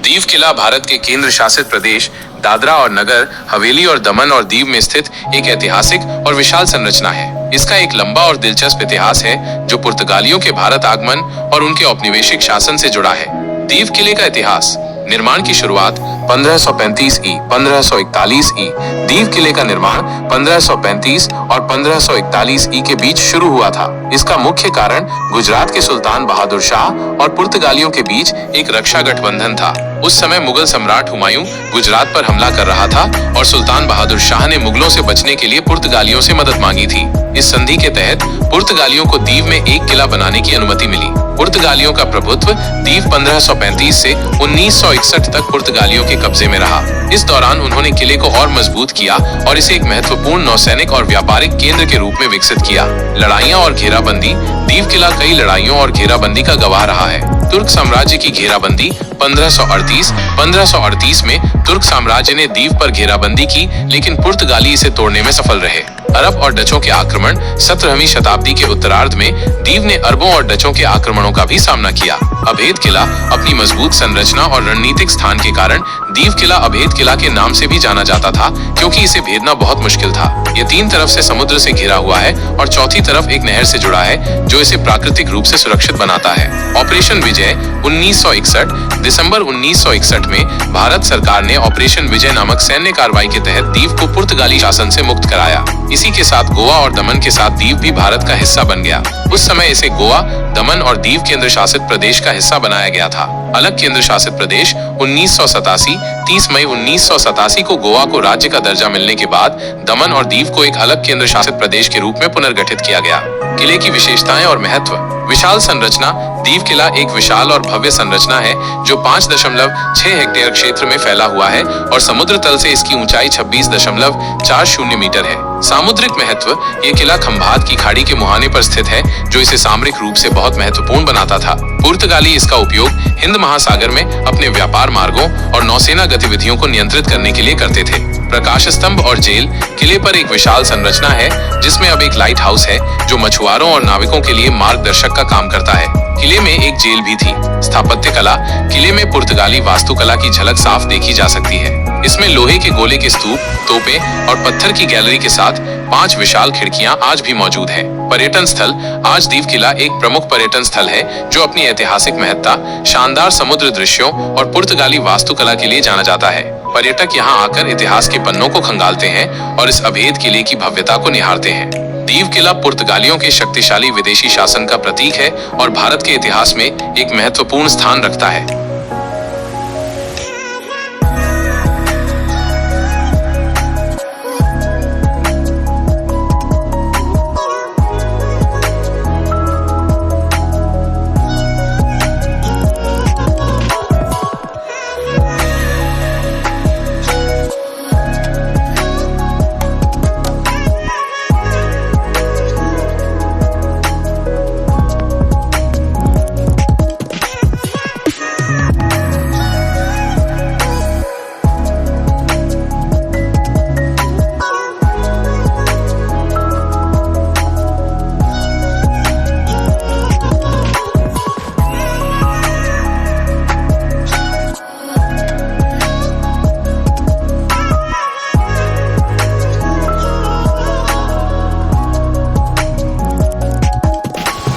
दीव किला भारत के केंद्र शासित प्रदेश दादरा और नगर हवेली और दमन और दीव में स्थित एक ऐतिहासिक और विशाल संरचना है। इसका एक लंबा और दिलचस्प इतिहास है जो पुर्तगालियों के भारत आगमन और उनके औपनिवेशिक शासन से जुड़ा है। दीव किले का इतिहास। निर्माण की शुरुआत 1535 ई 1541 ई। दीव किले का निर्माण 1535 और 1541 ई के बीच शुरू हुआ था। इसका मुख्य कारण गुजरात के सुल्तान बहादुर शाह और पुर्तगालियों के बीच एक रक्षा गठबंधन था। उस समय मुगल सम्राट हुमायूं गुजरात पर हमला कर रहा था और सुल्तान बहादुर शाह ने मुगलों से बचने के लिए पुर्तगालियों से मदद मांगी थी। इस संधि के तहत पुर्तगालियों को दीव में एक किला बनाने की अनुमति मिली। पुर्तगालियों का प्रभुत्व दीव 1535 से 1961 तक पुर्तगालियों के कब्जे में रहा। इस दौरान उन्होंने किले को और मजबूत किया और इसे एक महत्वपूर्ण नौसैनिक और व्यापारिक केंद्र के रूप में विकसित किया। लड़ाइयां और घेराबंदी। दीव किला कई लड़ाइयों और घेराबंदी का गवाह रहा है। तुर्क साम्राज्य की घेराबंदी 1538 में तुर्क साम्राज्य ने दीव पर घेराबंदी की, लेकिन पुर्तगाली इसे तोड़ने में सफल रहे। अरब और डचों के आक्रमण। 17वीं शताब्दी के उत्तरार्ध में दीव ने अरबों और डचों के आक्रमणों का भी सामना किया। अभेद किला। अपनी मजबूत संरचना और रणनीतिक स्थान के कारण दीव किला अभेद किला के नाम से भी जाना जाता था, क्योंकि इसे भेदना बहुत मुश्किल था। ये तीन तरफ से समुद्र से घिरा हुआ है और चौथी तरफ एक नहर से जुड़ा है, जो इसे प्राकृतिक रूप से सुरक्षित बनाता है। ऑपरेशन विजय 1961। दिसंबर 1961 में भारत सरकार ने ऑपरेशन विजय नामक सैन्य कार्रवाई के तहत दीव को पुर्तगाली शासन से मुक्त कराया। इसी के साथ गोवा और दमन के साथ दीव भी भारत का हिस्सा बन गया। उस समय इसे गोवा, दमन और दीव केंद्र शासित प्रदेश का हिस्सा बनाया गया था। अलग केंद्र शासित प्रदेश 1987। 30 मई 1987 को गोवा को राज्य का दर्जा मिलने के बाद दमन और दीव को एक अलग केंद्र शासित प्रदेश के रूप में पुनर्गठित किया गया। किले की विशेषताएं और महत्व। विशाल संरचना। दीव किला एक विशाल और भव्य संरचना है जो 5.6 हेक्टेयर क्षेत्र में फैला हुआ है और समुद्र तल से इसकी ऊंचाई 26.40 मीटर है। सामुद्रिक महत्व। ये किला खंभात की खाड़ी के मुहाने पर स्थित है, जो इसे सामरिक रूप से बहुत महत्वपूर्ण बनाता था। पुर्तगाली इसका उपयोग हिंद महासागर में अपने व्यापार मार्गों और नौसेना गतिविधियों को नियंत्रित करने के लिए करते थे। प्रकाश स्तंभ और जेल। किले पर एक विशाल संरचना है जिसमें अब एक लाइट हाउस है जो मछुआरों और नाविकों के लिए मार्गदर्शक का काम करता है। किले में एक जेल भी थी। स्थापत्य कला। किले में पुर्तगाली वास्तुकला की झलक साफ देखी जा सकती है। इसमें लोहे के गोले के स्तूप, तोपें और पत्थर की गैलरी के साथ 5 विशाल खिड़कियां आज भी मौजूद हैं। पर्यटन स्थल। आज दीव किला एक प्रमुख पर्यटन स्थल है जो अपनी ऐतिहासिक महत्ता, शानदार समुद्र दृश्यों और पुर्तगाली वास्तुकला के लिए जाना जाता है। पर्यटक यहाँ आकर इतिहास के पन्नों को खंगालते हैं और इस अभेद किले की भव्यता को निहारते हैं। दीव किला पुर्तगालियों के शक्तिशाली विदेशी शासन का प्रतीक है और भारत के इतिहास में एक महत्वपूर्ण स्थान रखता है।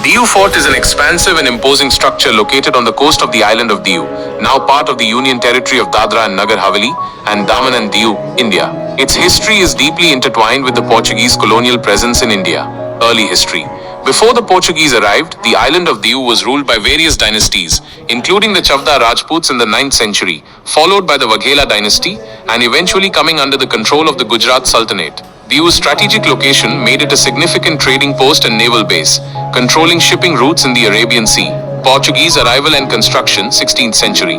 Diu Fort is an expansive and imposing structure located on the coast of the island of Diu, now part of the Union Territory of Dadra and Nagar Haveli and Daman and Diu, India. Its history is deeply intertwined with the Portuguese colonial presence in India. Early history. Before the Portuguese arrived, the island of Diu was ruled by various dynasties, including the Chavda Rajputs in the 9th century, followed by the Waghela dynasty, and eventually coming under the control of the Gujarat Sultanate. Diu's strategic location made it a significant trading post and naval base, controlling shipping routes in the Arabian Sea. Portuguese arrival and construction, 16th century.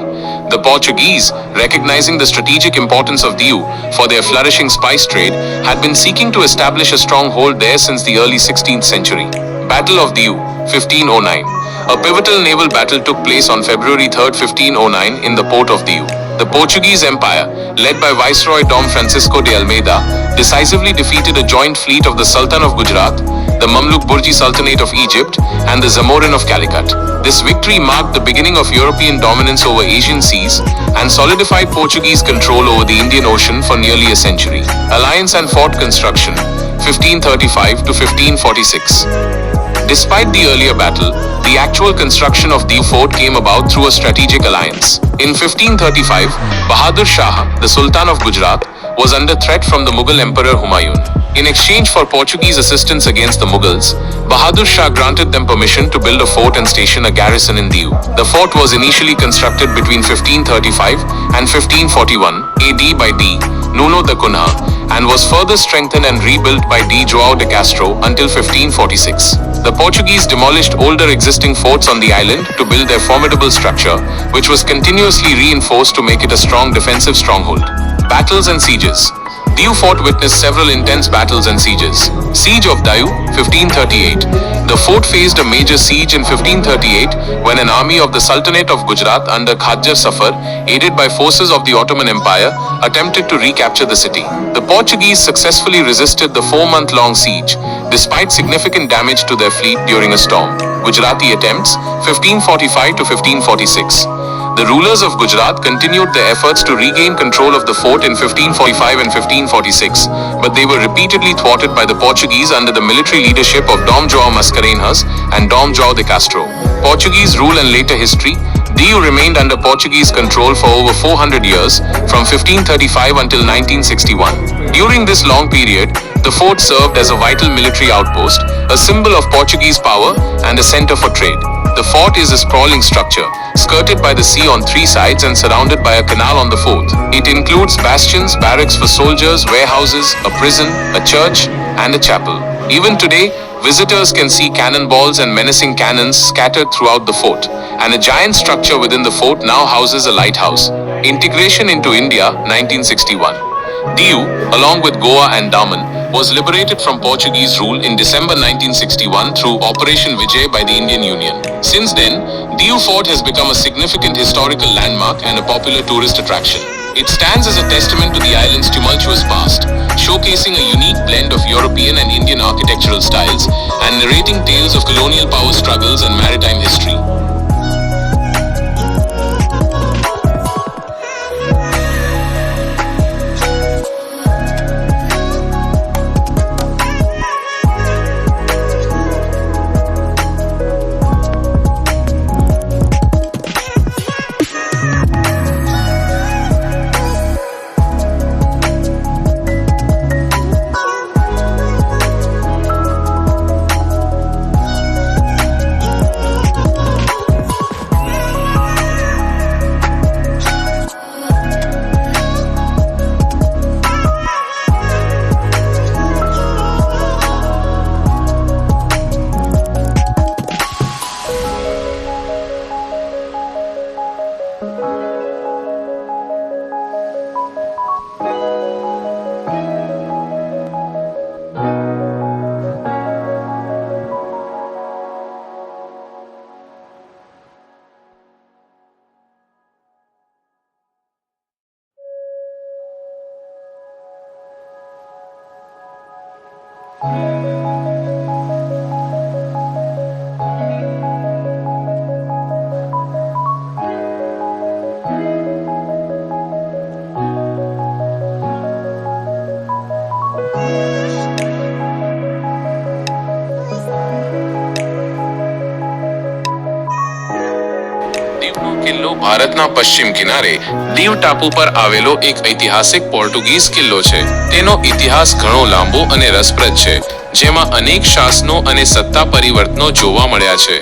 The Portuguese, recognizing the strategic importance of Diu for their flourishing spice trade, had been seeking to establish a stronghold there since the early 16th century. Battle of Diu, 1509. A pivotal naval battle took place on February 3, 1509 in the port of Diu. The Portuguese Empire, led by Viceroy Dom Francisco de Almeida, decisively defeated a joint fleet of the Sultan of Gujarat, the Mamluk Burji Sultanate of Egypt, and the Zamorin of Calicut. This victory marked the beginning of European dominance over Asian seas and solidified Portuguese control over the Indian Ocean for nearly a century. Alliance and Fort Construction, 1535 to 1546. Despite the earlier battle, the actual construction of the fort came about through a strategic alliance. In 1535, Bahadur Shah, the Sultan of Gujarat, was under threat from the Mughal Emperor Humayun. In exchange for Portuguese assistance against the Mughals, Bahadur Shah granted them permission to build a fort and station a garrison in Diu. The fort was initially constructed between 1535 and 1541 AD by D. Nuno da Cunha and was further strengthened and rebuilt by D. João de Castro until 1546. The Portuguese demolished older existing forts on the island to build their formidable structure, which was continuously reinforced to make it a strong defensive stronghold. Battles and sieges. Diu fort witnessed several intense battles and sieges. Siege of Diu, 1538. The fort faced a major siege in 1538 when an army of the Sultanate of Gujarat under Khajar Safar, aided by forces of the Ottoman Empire, attempted to recapture the city. The Portuguese successfully resisted the 4-month-long siege, despite significant damage to their fleet during a storm. Gujarati attempts, 1545 to 1546. The rulers of Gujarat continued their efforts to regain control of the fort in 1545 and 1546, but they were repeatedly thwarted by the Portuguese under the military leadership of Dom João Mascarenhas and Dom João de Castro. Portuguese rule and later history. Diu remained under Portuguese control for over 400 years, from 1535 until 1961. During this long period, the fort served as a vital military outpost, a symbol of Portuguese power and a center for trade. The fort is a sprawling structure, skirted by the sea on 3 sides and surrounded by a canal on the 4th. It includes bastions, barracks for soldiers, warehouses, a prison, a church, and a chapel. Even today, visitors can see cannonballs and menacing cannons scattered throughout the fort, and a giant structure within the fort now houses a lighthouse. Integration into India, 1961. Diu, along with Goa and Daman, was liberated from Portuguese rule in December 1961 through Operation Vijay by the Indian Union. Since then, Diu Fort has become a significant historical landmark and a popular tourist attraction. It stands as a testament to the island's tumultuous past, showcasing a unique blend of European and Indian architectural styles and narrating tales of colonial power struggles and maritime history. કિલ્લો ભારતના પશ્ચિમ કિનારે દીવ ટાપુ પર આવેલો એક ઐતિહાસિક Portuguese કિલ્લો છે. તેનો ઇતિહાસ ઘણો લાંબો અને રસપ્રદ છે, જેમાં અનેક શાસનો અને સત્તા પરિવર્તનો જોવા મળ્યા છે.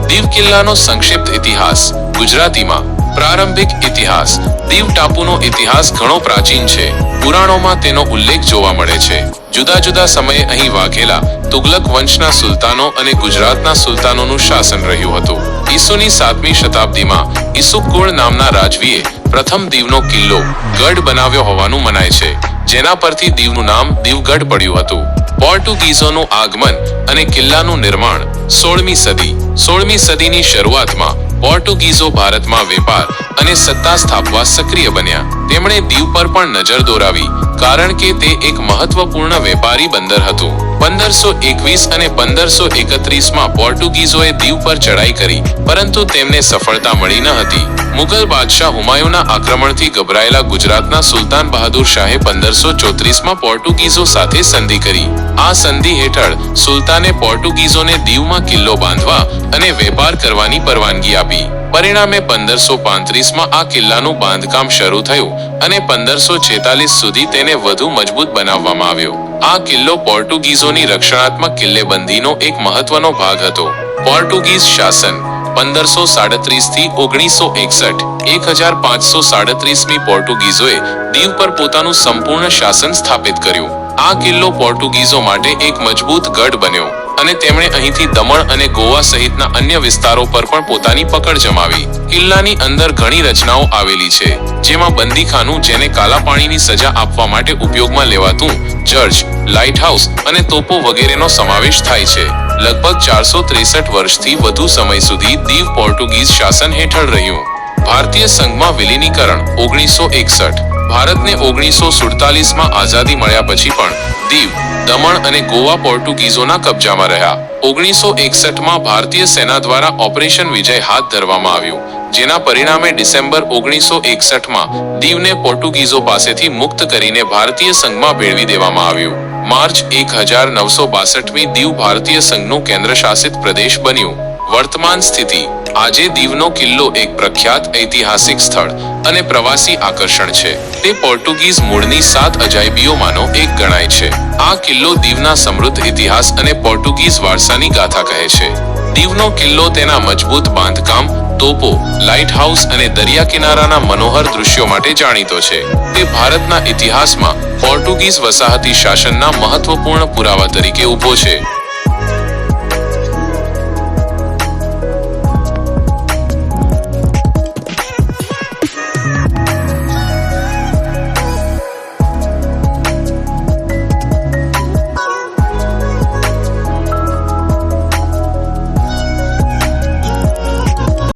દીવ કિલ્લાનો સંક્ષિપ્ત ઇતિહાસ. ગુજરાતીમાં પ્રારંભિક ઇતિહાસ. દીવ ટાપુનો ઇતિહાસ ઘણો પ્રાચીન છે. પુરાણોમાં તેનો ઉલ્લેખ જોવા મળે છે. જુદા જુદા સમયે અહીં વાઘેલા તુગલક વંશના સુલતાનો અને ગુજરાતના સુલતાનોનું શાસન રહ્યું હતું. ઈસુની 7મી શતાબ્દીમાં ઈસુકકુળ નામના રાજવીએ પ્રથમ દીવનો કિલ્લો ગઢ બનાવ્યો હોવાનું મનાય છે, જેના પરથી દીવનું નામ દીવગઢ પડ્યું હતું. પોર્ટુગીઝોનું આગમન અને કિલ્લાનું નિર્માણ. 16મી સદી. 16મી સદીની શરૂઆતમાં પોર્ટુગીઝો ભારતમાં વેપાર અને સત્તા સ્થાપવા સક્રિય બન્યા. તેમણે દીવ પર પણ નજર દોરાવી, કારણ કે તે એક મહત્વપૂર્ણ વેપારી બંદર હતું. 1521 અને 1531માં પોર્ટુગીઝોએ દીવ પર ચડાઈ કરી, પરંતુ તેમને સફળતા મળી ન હતી. મુગલ બાદશાહ હુમાયુના આક્રમણથી ગભરાયેલા ગુજરાતના સુલતાન બહાદુર શાહે 1534માં પોર્ટુગીઝો સાથે સંધિ કરી. આ સંધિ હેઠળ સુલતાને પોર્ટુગીઝોને દીવમાં કિલ્લો બાંધવા અને વેપાર કરવાની પરવાનગી આપી. પરિણામે 1535માં આ કિલ્લાનું બાંધકામ શરૂ થયું અને 1546 સુધી તેને વધુ મજબૂત બનાવવામાં આવ્યો. આ કિલ્લો પોર્ટુગીઝોની રક્ષણાત્મક કિલ્લેબંધીનો એક મહત્વનો ભાગ હતો. પોર્ટુગીઝ શાસન 1537 થી 1961. 1537મી પોર્ટુગીઝોએ દીવ પર પોતાનું સંપૂર્ણ શાસન સ્થાપિત કર્યું. આ કિલ્લો પોર્ટુગીઝો માટે એક મજબૂત ગઢ બન્યો અને તેમણે અહીંથી દમણ અને ગોવા સહિતના અન્ય વિસ્તારો પર પણ પોતાની પકડ જમાવી. કિલ્લાની અંદર ઘણી રચનાઓ આવેલી છે, જેમાં બંદીખાનું, જેને કાલા પાણીની સજા આપવા માટે ઉપયોગમાં લેવાતું, ચર્ચ, લાઇટ હાઉસ અને તોપો વગેરેનો સમાવેશ થાય છે. લગભગ 463 વર્ષથી વધુ સમય સુધી દીવ પોર્ટુગીઝ શાસન હેઠળ રહ્યું. ભારતીય સંઘમાં વિલીનીકરણ 1961. ભારતને 1947માં આઝાદી મળ્યા પછી પણ દીવ, દમણ અને ગોવા પોર્ટુગીઝોના કબજામાં રહ્યા. 1961માં ભારતીય સેના દ્વારા ઓપરેશન વિજય હાથ ધરવામાં આવ્યું, જેના પરિણામે ડિસેમ્બર 1961માં દીવને પોર્ટુગીઝો પાસેથી મુક્ત કરીને ભારતીય સંઘમાં ભેળવી દેવામાં આવ્યું. માર્ચ 1962મી દીવ ભારતીય સંઘનું કેન્દ્રશાસિત પ્રદેશ બન્યું. વર્તમાન સ્થિતિ. આજે દીવનો કિલ્લો એક પ્રખ્યાત ઐતિહાસિક સ્થળ અને પ્રવાસી આકર્ષણ છે. તે પોર્ટુગીઝ મૂળની 7 અજાયબીઓમાંનો એક ગણાય છે. આ કિલ્લો દીવના સમૃદ્ધ ઇતિહાસ અને પોર્ટુગીઝ વારસાની ગાથા કહે છે. દીવનો કિલ્લો તેના મજબૂત બાંધકામ, તોપો, લાઇટ હાઉસ અને દરિયા કિનારાના મનોહર દૃશ્યો માટે જાણીતો છે. તે ભારતના ઇતિહાસમાં પોર્ટુગીઝ વસાહતી શાસનના મહત્વપૂર્ણ પુરાવા તરીકે ઊભો છે.